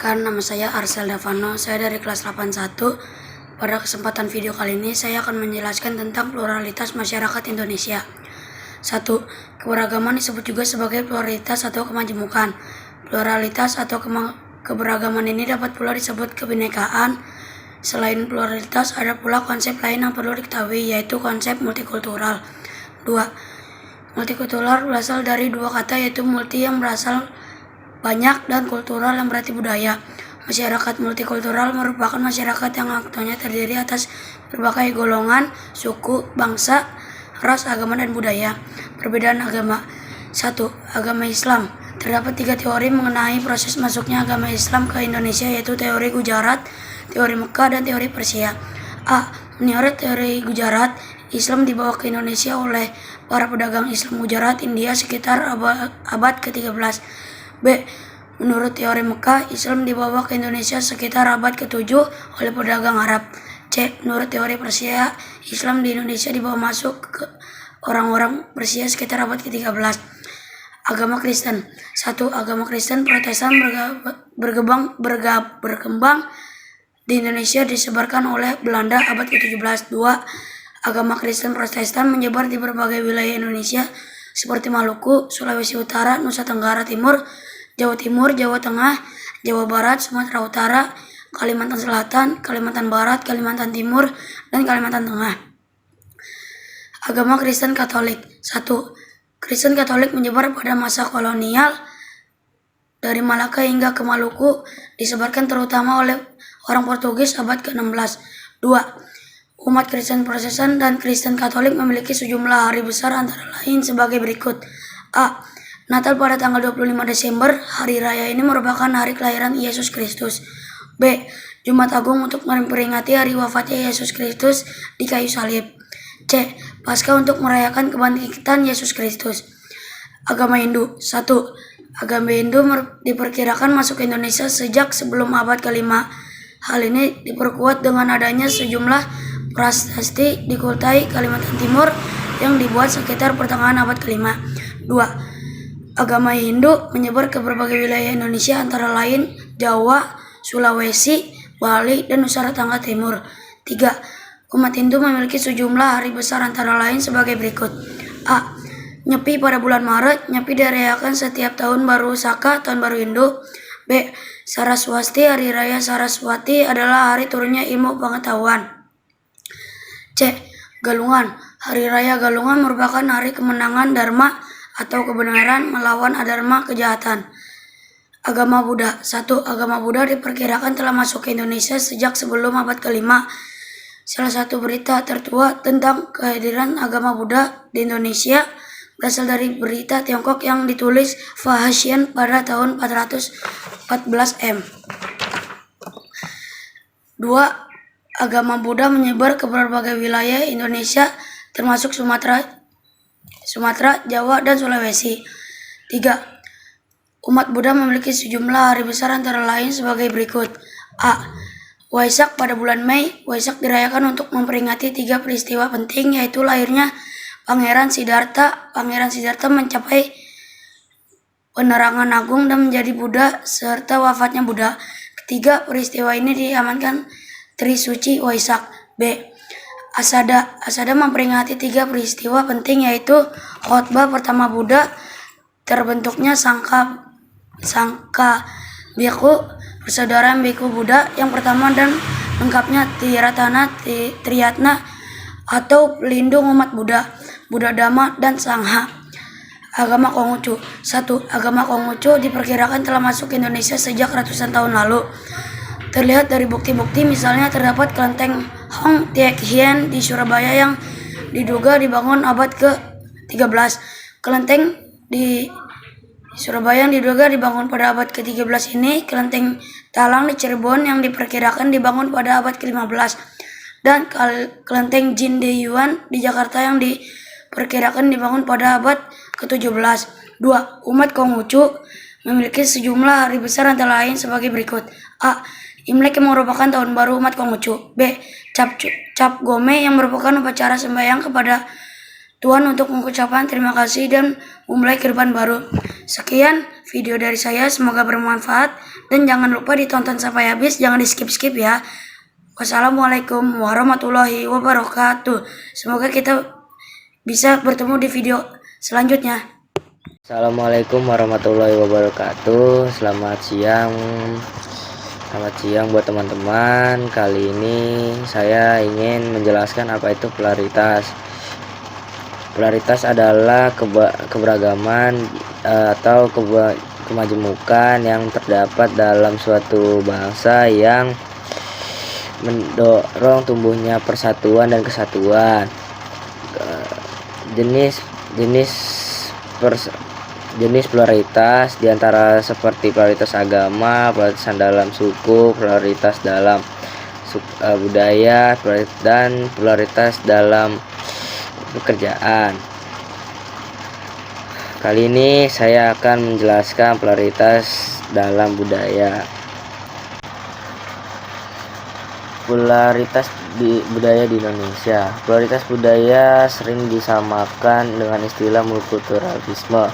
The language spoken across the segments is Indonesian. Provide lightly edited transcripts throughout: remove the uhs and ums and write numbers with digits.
Perkenalkan, nama saya Arsel Davano, saya dari kelas 81. Pada kesempatan video kali ini, saya akan menjelaskan tentang pluralitas masyarakat Indonesia. 1. Keberagaman disebut juga sebagai pluralitas atau kemajemukan. Pluralitas atau keberagaman ini dapat pula disebut kebinekaan. Selain pluralitas, ada pula konsep lain yang perlu diketahui, yaitu konsep multikultural. 2. Multikultural berasal dari dua kata, yaitu multi yang berasal banyak dan kultural yang berarti budaya. Masyarakat multikultural merupakan masyarakat yang aktualnya terdiri atas berbagai golongan, suku, bangsa, ras, agama, dan budaya. Perbedaan agama. 1. Agama Islam. Terdapat 3 teori mengenai proses masuknya agama Islam ke Indonesia, yaitu teori Gujarat, teori Mekah, dan teori Persia. A. Menurut teori Gujarat, Islam dibawa ke Indonesia oleh para pedagang Islam Gujarat, India sekitar abad ke-13. B. Menurut teori Mekah, Islam dibawa ke Indonesia sekitar abad ke-7 oleh pedagang Arab. C. Menurut teori Persia, Islam di Indonesia dibawa masuk ke orang-orang Persia sekitar abad ke-13. Agama Kristen. 1. Agama Kristen Protestan berkembang di Indonesia disebarkan oleh Belanda abad ke-17. 2. Agama Kristen Protestan menyebar di berbagai wilayah Indonesia seperti Maluku, Sulawesi Utara, Nusa Tenggara Timur, Jawa Timur, Jawa Tengah, Jawa Barat, Sumatera Utara, Kalimantan Selatan, Kalimantan Barat, Kalimantan Timur, dan Kalimantan Tengah. Agama Kristen Katolik. 1. Kristen Katolik menyebar pada masa kolonial dari Malaka hingga ke Maluku, disebarkan terutama oleh orang Portugis abad ke-16. 2. Umat Kristen Protestan dan Kristen Katolik memiliki sejumlah hari besar antara lain sebagai berikut. A. Natal pada tanggal 25 Desember, hari raya ini merupakan hari kelahiran Yesus Kristus. B. Jumat Agung untuk memperingati hari wafatnya Yesus Kristus di kayu salib. C. Paskah untuk merayakan kebangkitan Yesus Kristus. Agama Hindu. 1. Agama Hindu diperkirakan masuk ke Indonesia sejak sebelum abad ke-5. Hal ini diperkuat dengan adanya sejumlah prasasti di Kutai, Kalimantan Timur yang dibuat sekitar pertengahan abad ke-5. 2. Agama Hindu menyebar ke berbagai wilayah Indonesia antara lain Jawa, Sulawesi, Bali, dan Nusa Tenggara Timur. 3. Umat Hindu memiliki sejumlah hari besar antara lain sebagai berikut. A. Nyepi pada bulan Maret. Nyepi dirayakan setiap tahun baru Saka, tahun baru Hindu. B. Saraswati. Hari raya Saraswati adalah hari turunnya ilmu pengetahuan. C. Galungan. Hari raya Galungan merupakan hari kemenangan Dharma atau kebenaran melawan adharma kejahatan. Agama Buddha. 1. Agama Buddha diperkirakan telah masuk ke Indonesia sejak sebelum abad ke-5. Salah satu berita tertua tentang kehadiran agama Buddha di Indonesia berasal dari berita Tiongkok yang ditulis Faxian pada tahun 414 M. 2. Agama Buddha menyebar ke berbagai wilayah Indonesia termasuk Sumatera, Jawa, dan Sulawesi. 3. Umat Buddha memiliki sejumlah hari besar antara lain sebagai berikut. A. Waisak pada bulan Mei. Waisak dirayakan untuk memperingati 3 peristiwa penting, yaitu lahirnya Pangeran Siddhartha. Pangeran Siddhartha mencapai penerangan agung dan menjadi Buddha, serta wafatnya Buddha. Ketiga peristiwa ini diamankan Trisuci Waisak. B. Asada memperingati 3 peristiwa penting, yaitu khotbah pertama Buddha, terbentuknya Sangka Bhikkhu, persaudaraan Bhikkhu Buddha yang pertama, dan lengkapnya Triyatna atau pelindung umat Buddha, Buddha Dhamma, dan Sangha. Agama Konghucu. 1. Agama Konghucu diperkirakan telah masuk ke Indonesia sejak ratusan tahun lalu. Terlihat dari bukti-bukti, misalnya terdapat kelenteng Hong Teck Hien di Surabaya yang diduga dibangun abad ke-13. Kelenteng di Surabaya yang diduga dibangun pada abad ke-13 ini, kelenteng Talang di Cirebon yang diperkirakan dibangun pada abad ke-15, dan kelenteng Jindeyuan di Jakarta yang diperkirakan dibangun pada abad ke-17. 2. Umat Konghucu memiliki sejumlah hari besar antara lain sebagai berikut. A. Imlek yang merupakan tahun baru umat Konghucu. B. Cap Gome yang merupakan upacara sembahyang kepada Tuhan untuk mengucapkan terima kasih dan memulai kehidupan baru. Sekian video dari saya, semoga bermanfaat dan jangan lupa ditonton sampai habis, jangan di skip-skip ya. Wassalamualaikum warahmatullahi wabarakatuh. Semoga kita bisa bertemu di video selanjutnya. Assalamualaikum warahmatullahi wabarakatuh. Selamat siang buat teman-teman. Kali ini saya ingin menjelaskan apa itu polaritas. Polaritas adalah keberagaman atau kemajemukan yang terdapat dalam suatu bangsa yang mendorong tumbuhnya persatuan dan kesatuan. Jenis polaritas diantara seperti polaritas agama, polaritas dalam suku, polaritas dalam budaya, dan polaritas dalam pekerjaan. Kali ini saya akan menjelaskan polaritas dalam budaya. Polaritas budaya di Indonesia. Polaritas budaya sering disamakan dengan istilah multikulturalisme.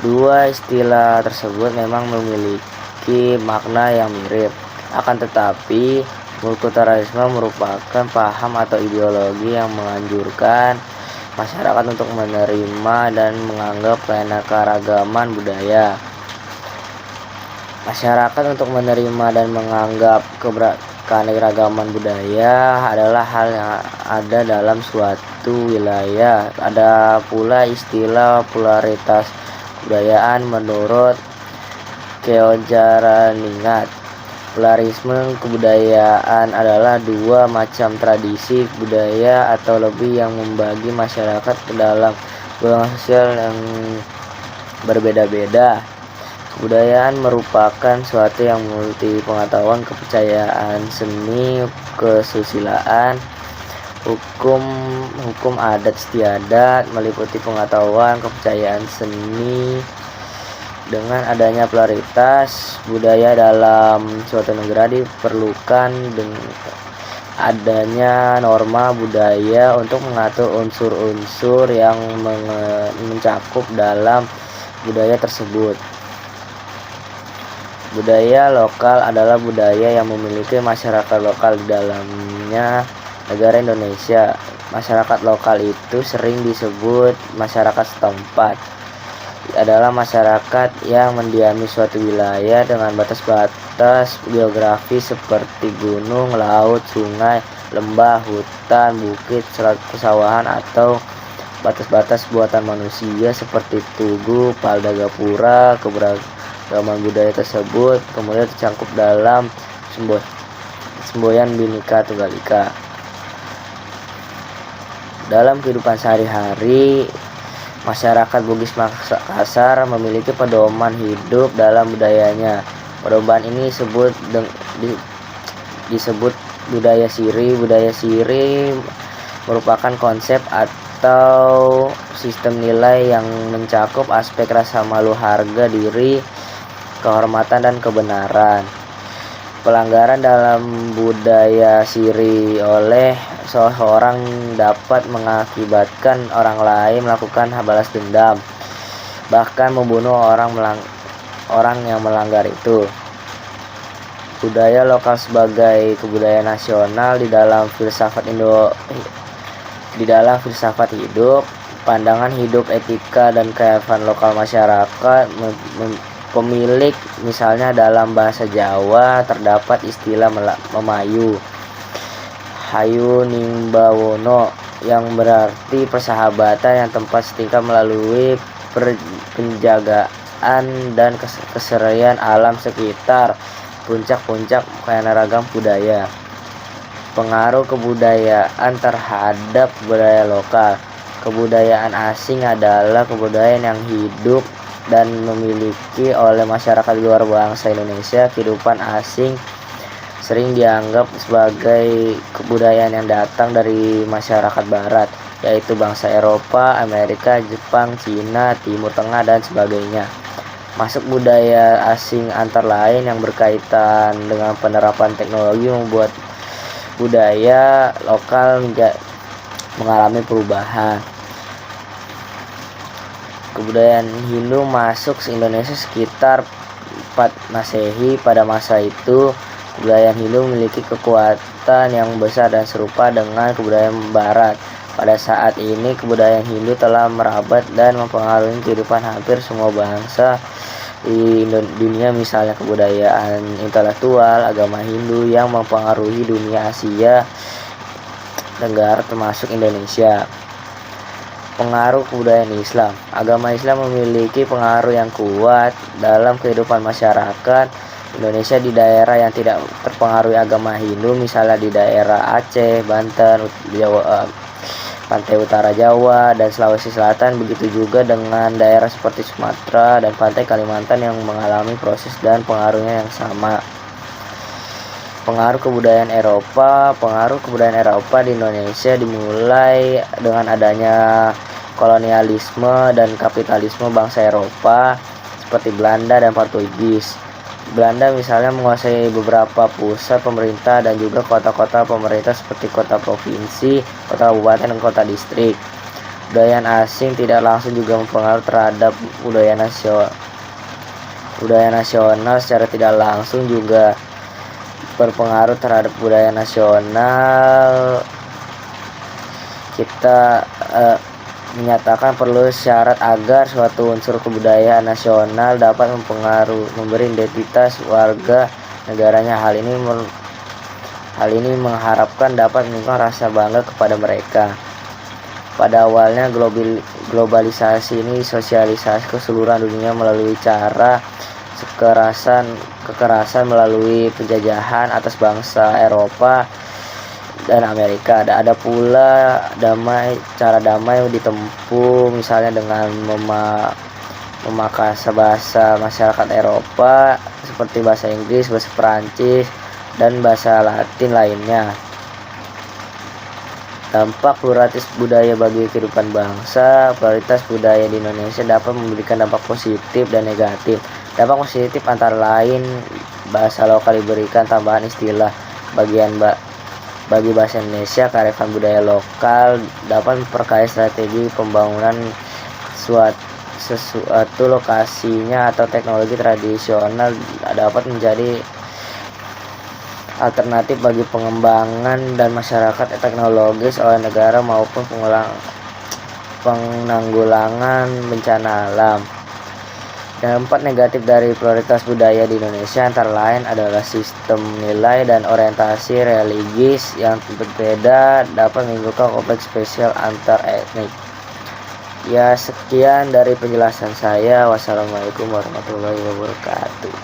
Dua istilah tersebut memang memiliki makna yang mirip. Akan tetapi, multikulturalisme merupakan paham atau ideologi yang menganjurkan masyarakat untuk menerima dan menganggap keanekaragaman budaya. Masyarakat untuk menerima dan menganggap keanekaragaman budaya adalah hal yang ada dalam suatu wilayah. Ada pula istilah polaritas kebudayaan menurut Keonjaraningat. Pluralisme kebudayaan adalah dua macam tradisi budaya atau lebih yang membagi masyarakat ke dalam golongan sosial yang berbeda-beda. Kebudayaan merupakan suatu yang multi pengetahuan, kepercayaan, seni, kesusilaan, hukum adat istiadat, meliputi pengetahuan, kepercayaan, seni. Dengan adanya polaritas budaya dalam suatu negara diperlukan dengan adanya norma budaya untuk mengatur unsur-unsur yang mencakup dalam budaya tersebut. Budaya lokal adalah budaya yang memiliki masyarakat lokal di dalamnya negara Indonesia. Masyarakat lokal itu sering disebut masyarakat setempat. Adalah masyarakat yang mendiami suatu wilayah dengan batas-batas geografis seperti gunung, laut, sungai, lembah, hutan, bukit, pesawahan, atau batas-batas buatan manusia seperti tugu, palda gapura. Keberagaman budaya tersebut kemudian tercakup dalam semboyan Bhinneka Tunggal Ika. Dalam kehidupan sehari-hari, masyarakat Bugis Makassar memiliki pedoman hidup dalam budayanya. Pedoman ini disebut budaya siri. Budaya siri merupakan konsep atau sistem nilai yang mencakup aspek rasa malu, harga diri, kehormatan, dan kebenaran. Pelanggaran dalam budaya siri oleh seseorang dapat mengakibatkan orang lain melakukan balas dendam, bahkan membunuh orang yang melanggar itu. Budaya lokal sebagai kebudayaan nasional di dalam filsafat hidup, pandangan hidup, etika, dan kearifan lokal masyarakat. Pemilik, misalnya dalam bahasa Jawa terdapat istilah memayu, hayu nimbawono, yang berarti persahabatan yang tempat setingkat melalui penjagaan dan keserian alam sekitar. Puncak-puncak keanekaragaman budaya. Pengaruh kebudayaan terhadap budaya lokal. Kebudayaan asing adalah kebudayaan yang hidup dan memiliki oleh masyarakat di luar bangsa Indonesia. Kehidupan asing sering dianggap sebagai kebudayaan yang datang dari masyarakat barat, yaitu bangsa Eropa, Amerika, Jepang, Cina, Timur Tengah, dan sebagainya. Masuk budaya asing antara lain yang berkaitan dengan penerapan teknologi membuat budaya lokal mengalami perubahan. Kebudayaan Hindu masuk ke Indonesia sekitar 4 Masehi. Pada masa itu, kebudayaan Hindu memiliki kekuatan yang besar dan serupa dengan kebudayaan Barat. Pada saat ini, kebudayaan Hindu telah merabat dan mempengaruhi kehidupan hampir semua bangsa di dunia, misalnya kebudayaan intelektual agama Hindu yang mempengaruhi dunia Asia Tenggara termasuk Indonesia. Pengaruh kebudayaan Islam. Agama Islam memiliki pengaruh yang kuat dalam kehidupan masyarakat Indonesia di daerah yang tidak terpengaruhi agama Hindu, misalnya di daerah Aceh, Banten, Jawa, pantai utara Jawa, dan Sulawesi Selatan. Begitu juga dengan daerah seperti Sumatera dan pantai Kalimantan yang mengalami proses dan pengaruhnya yang sama. Pengaruh kebudayaan Eropa. Pengaruh kebudayaan Eropa di Indonesia dimulai dengan adanya kolonialisme dan kapitalisme bangsa Eropa seperti Belanda dan Portugis. Belanda misalnya menguasai beberapa pusat pemerintah dan juga kota-kota pemerintah seperti kota provinsi, kota kabupaten, dan kota distrik. Budaya asing tidak langsung juga mempengaruhi terhadap budaya nasional. Budaya nasional secara tidak langsung juga berpengaruh terhadap budaya nasional. Kita menyatakan perlu syarat agar suatu unsur kebudayaan nasional dapat memberi identitas warga negaranya. Hal ini mengharapkan dapat menimbulkan rasa bangga kepada mereka. Pada awalnya globalisasi ini sosialisasi ke seluruh dunia melalui cara kekerasan melalui penjajahan atas bangsa Eropa dan Amerika. Ada pula cara damai yang ditempuh, misalnya dengan memakai bahasa masyarakat Eropa seperti bahasa Inggris, bahasa Perancis, dan bahasa Latin lainnya. Dampak pluralitas budaya bagi kehidupan bangsa. Pluralitas budaya di Indonesia dapat memberikan dampak positif dan negatif. Dampak positif antara lain bahasa lokal diberikan tambahan istilah bagi bahasa Indonesia. Kearifan budaya lokal dapat memperkaya strategi pembangunan sesuatu lokasinya atau teknologi tradisional dapat menjadi alternatif bagi pengembangan dan masyarakat teknologis oleh negara maupun penanggulangan bencana alam. Dampak negatif dari pluralitas budaya di Indonesia antara lain adalah sistem nilai dan orientasi religis yang berbeda dapat menimbulkan konflik spesial antar etnik. Ya, sekian dari penjelasan saya. Wassalamualaikum warahmatullahi wabarakatuh.